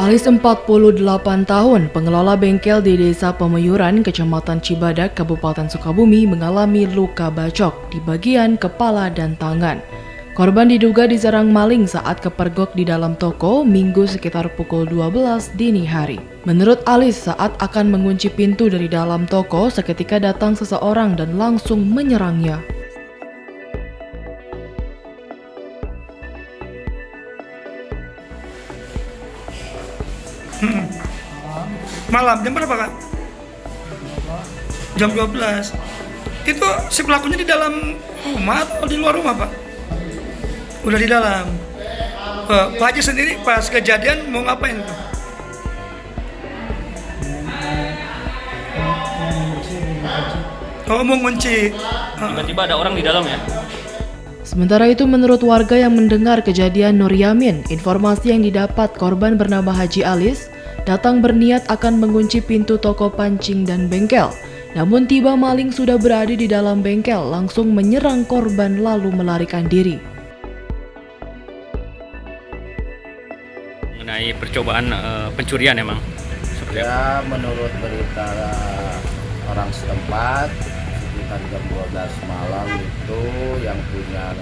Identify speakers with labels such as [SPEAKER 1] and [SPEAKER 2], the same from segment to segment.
[SPEAKER 1] Alis 48 tahun, pengelola bengkel di Desa Pemeyuran, Kecamatan Cibadak, Kabupaten Sukabumi mengalami luka bacok di bagian kepala dan tangan. Korban diduga diserang maling saat kepergok di dalam toko Minggu sekitar pukul 12 dini hari. Menurut Alis, saat akan mengunci pintu dari dalam toko, seketika datang seseorang dan langsung menyerangnya.
[SPEAKER 2] Malam, jam berapa Kak? Jam 12. Itu si pelakunya di dalam rumah atau di luar rumah Pak? Udah di dalam. Pak Haji sendiri pas kejadian mau ngapain tuh? Oh, mau ngunci.
[SPEAKER 3] Tiba-tiba ada orang di dalam ya.
[SPEAKER 1] Sementara itu, menurut warga yang mendengar kejadian Nur Yamin, informasi yang didapat korban bernama Haji Alis datang berniat akan mengunci pintu toko pancing dan bengkel. Namun tiba maling sudah berada di dalam bengkel, langsung menyerang korban lalu melarikan diri.
[SPEAKER 3] Mengenai percobaan pencurian emang.
[SPEAKER 4] Ya, menurut berita orang setempat, sekitar jam 12 malam itu yang punya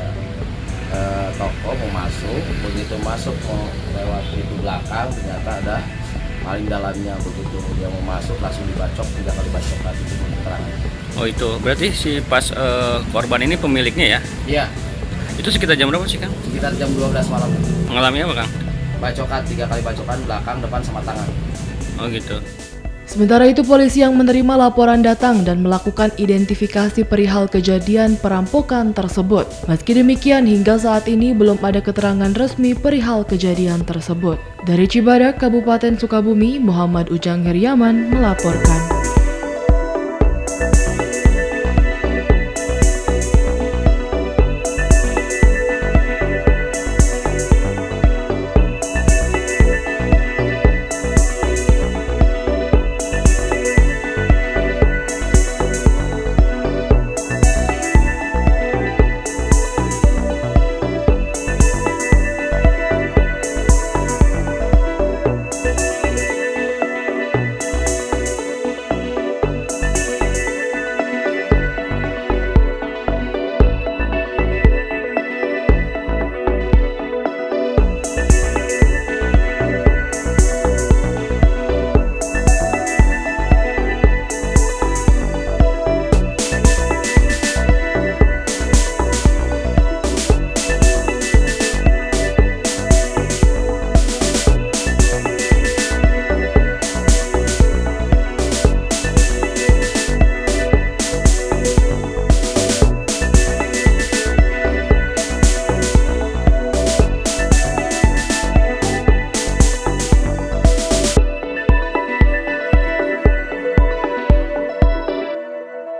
[SPEAKER 4] toko mau masuk, begitu masuk mau lewat pintu belakang ternyata ada maling dalamnya. Begitu dia mau masuk langsung dibacok 3 kali bacok tadi keterangan.
[SPEAKER 3] Oh itu, berarti si pas korban ini pemiliknya ya?
[SPEAKER 4] Iya,
[SPEAKER 3] Itu sekitar jam berapa sih Kang?
[SPEAKER 4] sekitar jam 12 malam.
[SPEAKER 3] Mengalami apa Kang?
[SPEAKER 4] Bacokan 3 kali bacokan belakang, depan sama tangan.
[SPEAKER 3] Oh gitu.
[SPEAKER 1] Sementara itu, polisi yang menerima laporan datang dan melakukan identifikasi perihal kejadian perampokan tersebut. Meski demikian, hingga saat ini belum ada keterangan resmi perihal kejadian tersebut. Dari Cibadak, Kabupaten Sukabumi, Muhammad Ujang Heriaman melaporkan.